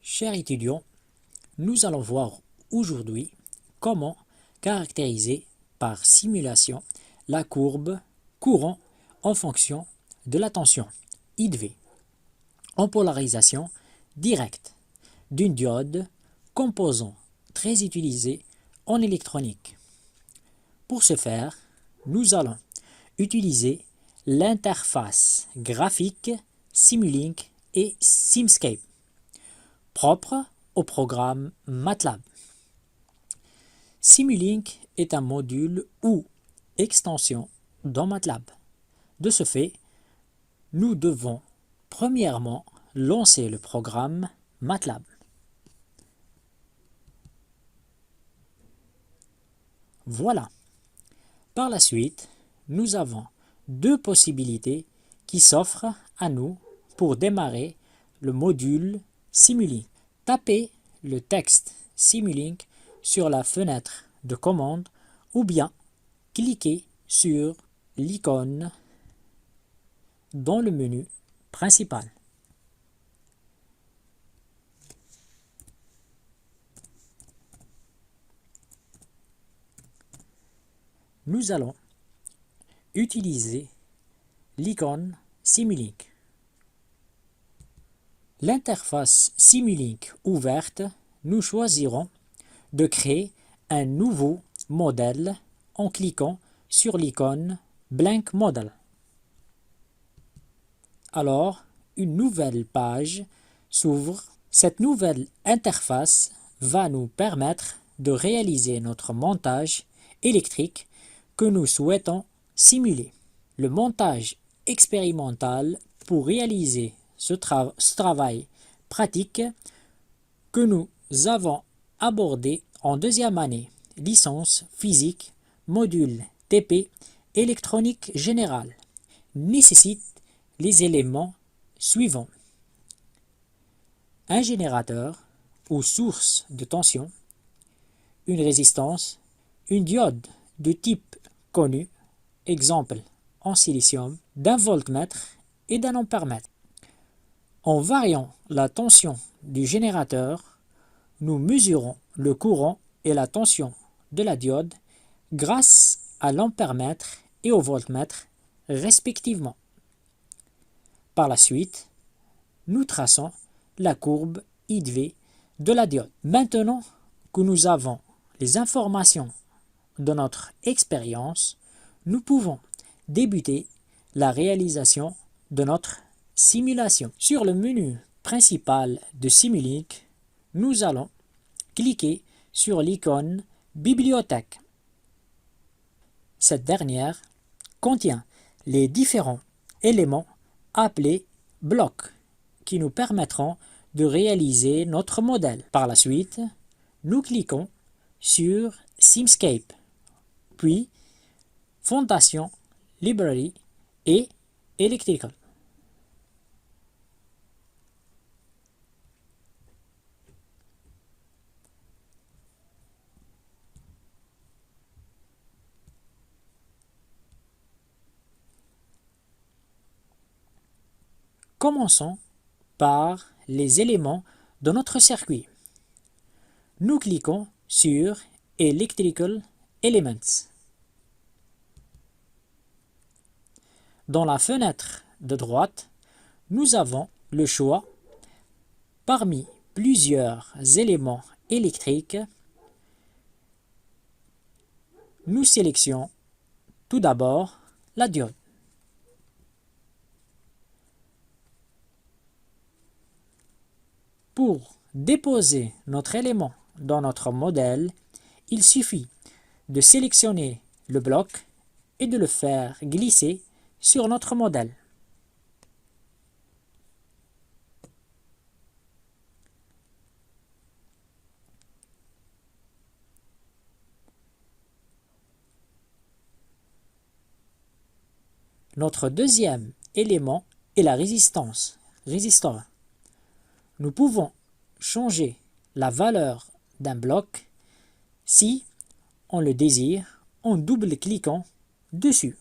Chers étudiants, nous allons voir aujourd'hui comment caractériser par simulation la courbe courant en fonction de la tension IV en polarisation directe d'une diode composant très utilisé en électronique. Pour ce faire, nous allons utiliser l'interface graphique Simulink et Simscape, propre au programme MATLAB. Simulink est un module ou extension dans MATLAB. De ce fait, nous devons premièrement lancer le programme MATLAB. Voilà. Par la suite, nous avons deux possibilités qui s'offrent à nous pour démarrer le module Simulink. Tapez le texte Simulink sur la fenêtre de commande ou bien cliquez sur l'icône dans le menu principal. Nous allons utiliser l'icône Simulink. L'interface Simulink ouverte, nous choisirons de créer un nouveau modèle en cliquant sur l'icône Blank Model. Alors, une nouvelle page s'ouvre. Cette nouvelle interface va nous permettre de réaliser notre montage électrique que nous souhaitons simuler. Le montage expérimental pour réaliser ce travail pratique que nous avons abordé en deuxième année, licence physique, module TP, électronique générale, nécessite les éléments suivants. Un générateur ou source de tension, une résistance, une diode de type connu, exemple en silicium, d'un voltmètre et d'un ampèremètre. En variant la tension du générateur, nous mesurons le courant et la tension de la diode grâce à l'ampèremètre et au voltmètre respectivement. Par la suite, nous traçons la courbe IV de la diode. Maintenant que nous avons les informations de notre expérience, nous pouvons débuter la réalisation de notre simulation. Sur le menu principal de Simulink, nous allons cliquer sur l'icône Bibliothèque. Cette dernière contient les différents éléments appelés blocs qui nous permettront de réaliser notre modèle. Par la suite, nous cliquons sur Simscape, puis Fondation, Library et Electrical. Commençons par les éléments de notre circuit. Nous cliquons sur Electrical Elements. Dans la fenêtre de droite, nous avons le choix parmi plusieurs éléments électriques. Nous sélectionnons tout d'abord la diode. Pour déposer notre élément dans notre modèle, il suffit de sélectionner le bloc et de le faire glisser sur notre modèle. Notre deuxième élément est la résistance, résistor. Nous pouvons changer la valeur d'un bloc si on le désire en double-cliquant dessus.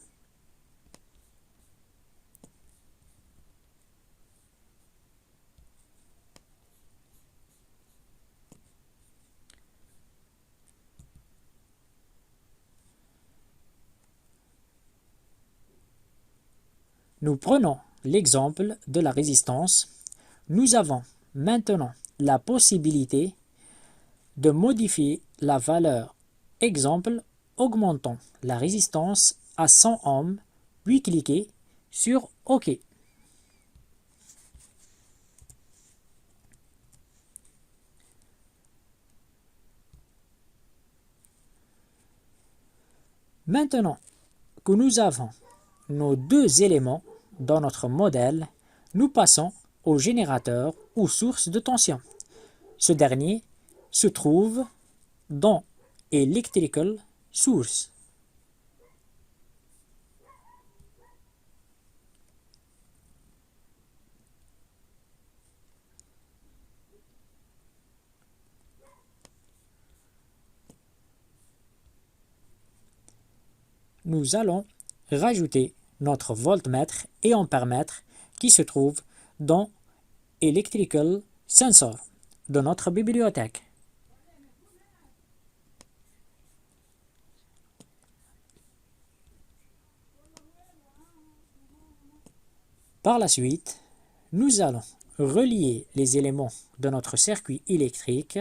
Nous prenons l'exemple de la résistance. Nous avons maintenant la possibilité de modifier la valeur. Exemple, augmentons la résistance à 100 ohms, puis cliquez sur OK. Maintenant que nous avons nos deux éléments dans notre modèle, nous passons au générateur ou source de tension. Ce dernier se trouve dans Electrical Source. Nous allons rajouter notre voltmètre et ampèremètre qui se trouve dans Electrical Sensor de notre bibliothèque. Par la suite, nous allons relier les éléments de notre circuit électrique,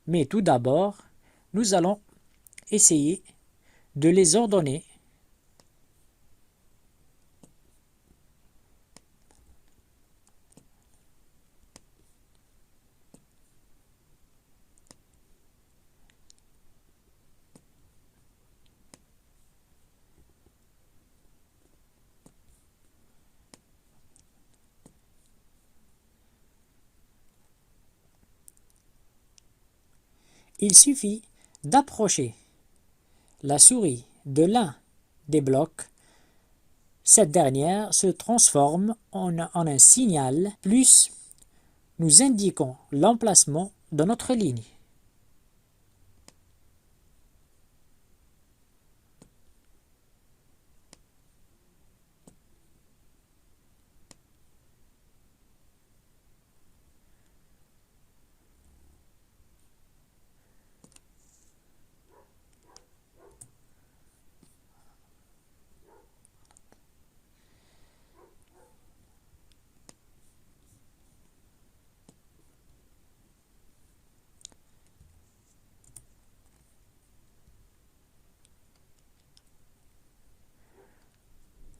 mais tout d'abord, nous allons essayer de les ordonner. Il suffit d'approcher la souris de l'un des blocs. Cette dernière se transforme en un signal, plus nous indiquons l'emplacement de notre ligne.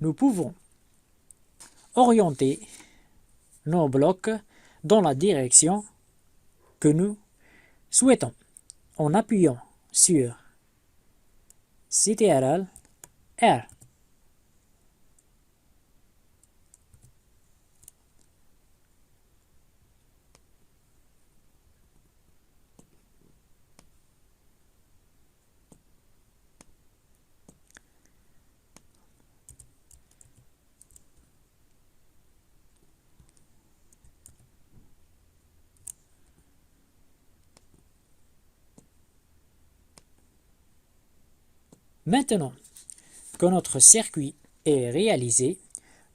Nous pouvons orienter nos blocs dans la direction que nous souhaitons en appuyant sur CTRL R. Maintenant que notre circuit est réalisé,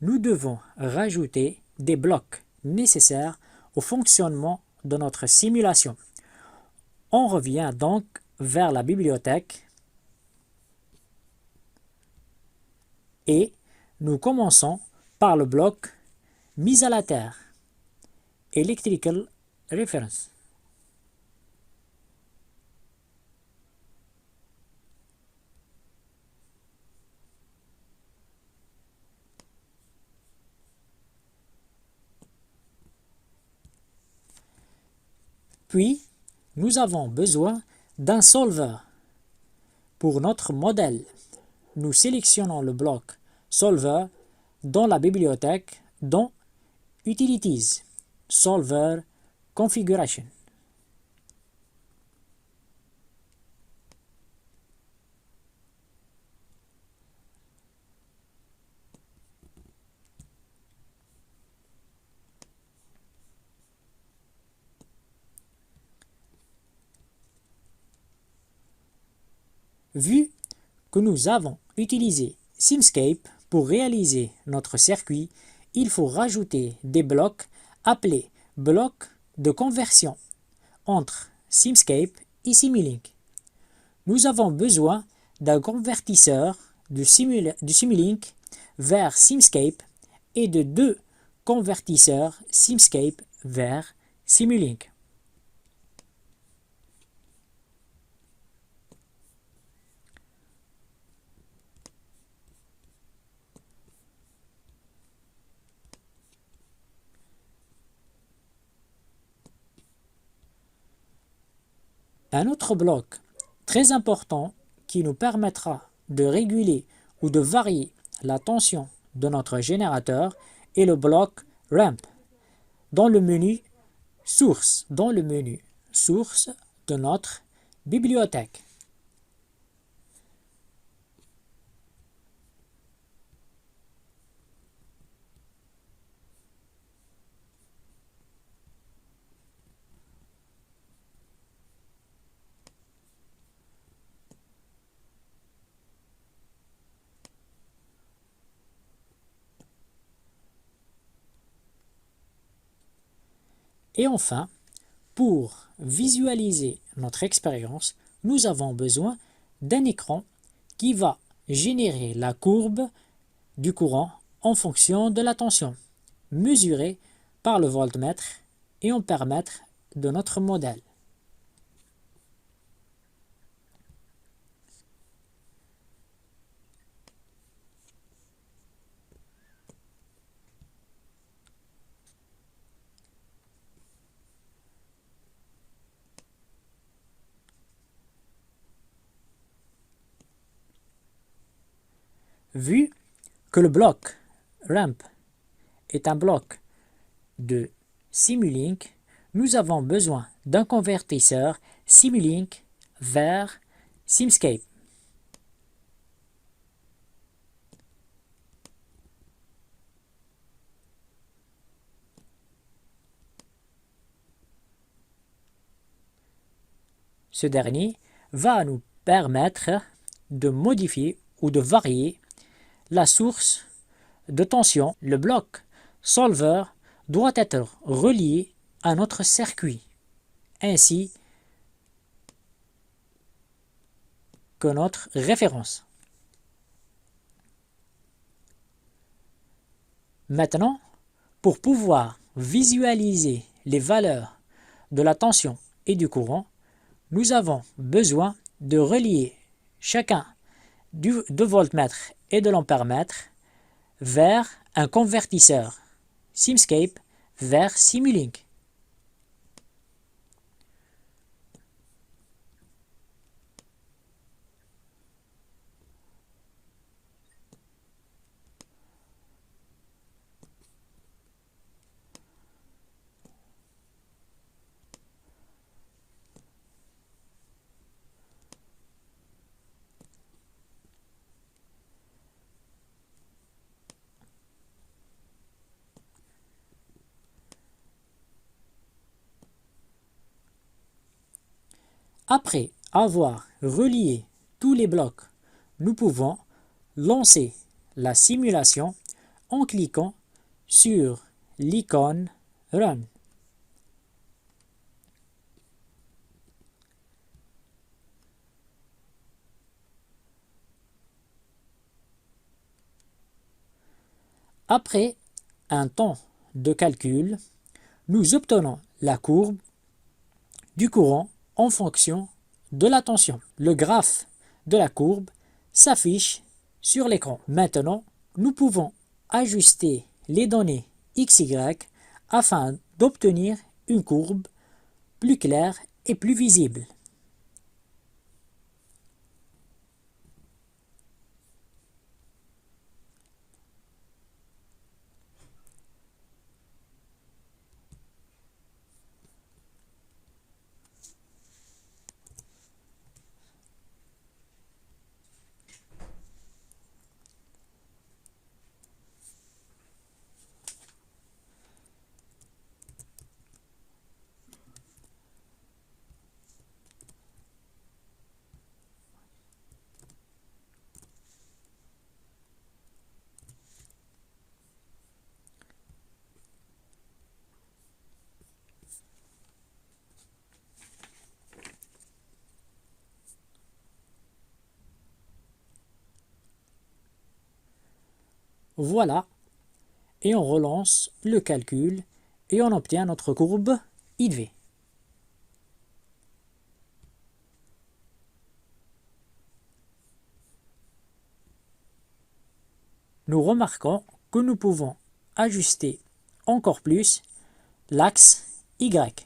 nous devons rajouter des blocs nécessaires au fonctionnement de notre simulation. On revient donc vers la bibliothèque et nous commençons par le bloc mise à la terre, Electrical Reference. Puis, nous avons besoin d'un solver. Pour notre modèle, nous sélectionnons le bloc Solver dans la bibliothèque dans Utilities, Solver Configuration. Vu que nous avons utilisé Simscape pour réaliser notre circuit, il faut rajouter des blocs appelés blocs de conversion entre Simscape et Simulink. Nous avons besoin d'un convertisseur du Simulink vers Simscape et de 2 convertisseurs Simscape vers Simulink. Un autre bloc très important qui nous permettra de réguler ou de varier la tension de notre générateur est le bloc ramp dans le menu source de notre bibliothèque. Et enfin, pour visualiser notre expérience, nous avons besoin d'un écran qui va générer la courbe du courant en fonction de la tension, mesurée par le voltmètre et ampèremètre de notre modèle. Vu que le bloc ramp est un bloc de Simulink, nous avons besoin d'un convertisseur Simulink vers Simscape. Ce dernier va nous permettre de modifier ou de varier la source de tension. Le bloc solver doit être relié à notre circuit, ainsi que notre référence. Maintenant, pour pouvoir visualiser les valeurs de la tension et du courant, nous avons besoin de relier chacun de voltmètre et de l'ampèremètre vers un convertisseur Simscape vers Simulink. Après avoir relié tous les blocs, nous pouvons lancer la simulation en cliquant sur l'icône Run. Après un temps de calcul, nous obtenons la courbe du courant en fonction de la tension. Le graphe de la courbe s'affiche sur l'écran. Maintenant, nous pouvons ajuster les données XY afin d'obtenir une courbe plus claire et plus visible. Voilà, et on relance le calcul et on obtient notre courbe IV. Nous remarquons que nous pouvons ajuster encore plus l'axe Y.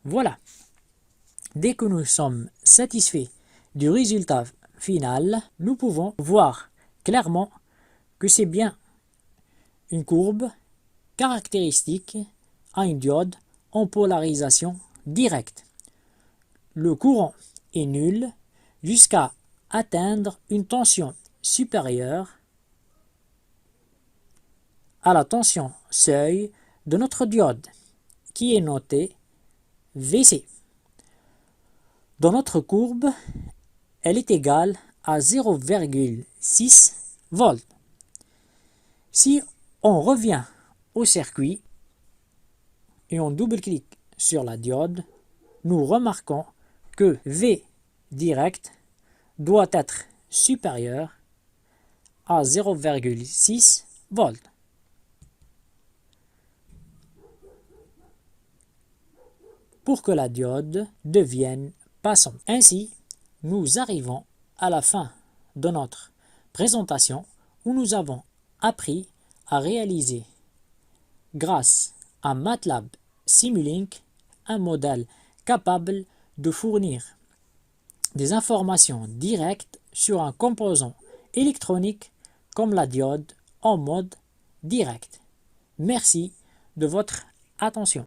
Voilà. Dès que nous sommes satisfaits du résultat final, nous pouvons voir clairement que c'est bien une courbe caractéristique à une diode en polarisation directe. Le courant est nul jusqu'à atteindre une tension supérieure à la tension seuil de notre diode, qui est notée Vc. Dans notre courbe, elle est égale à 0,6 volts. Si on revient au circuit et on double-clique sur la diode, nous remarquons que V direct doit être supérieur à 0,6 volts. Pour que la diode devienne passante. Ainsi, nous arrivons à la fin de notre présentation où nous avons appris à réaliser, grâce à MATLAB Simulink, un modèle capable de fournir des informations directes sur un composant électronique comme la diode en mode direct. Merci de votre attention.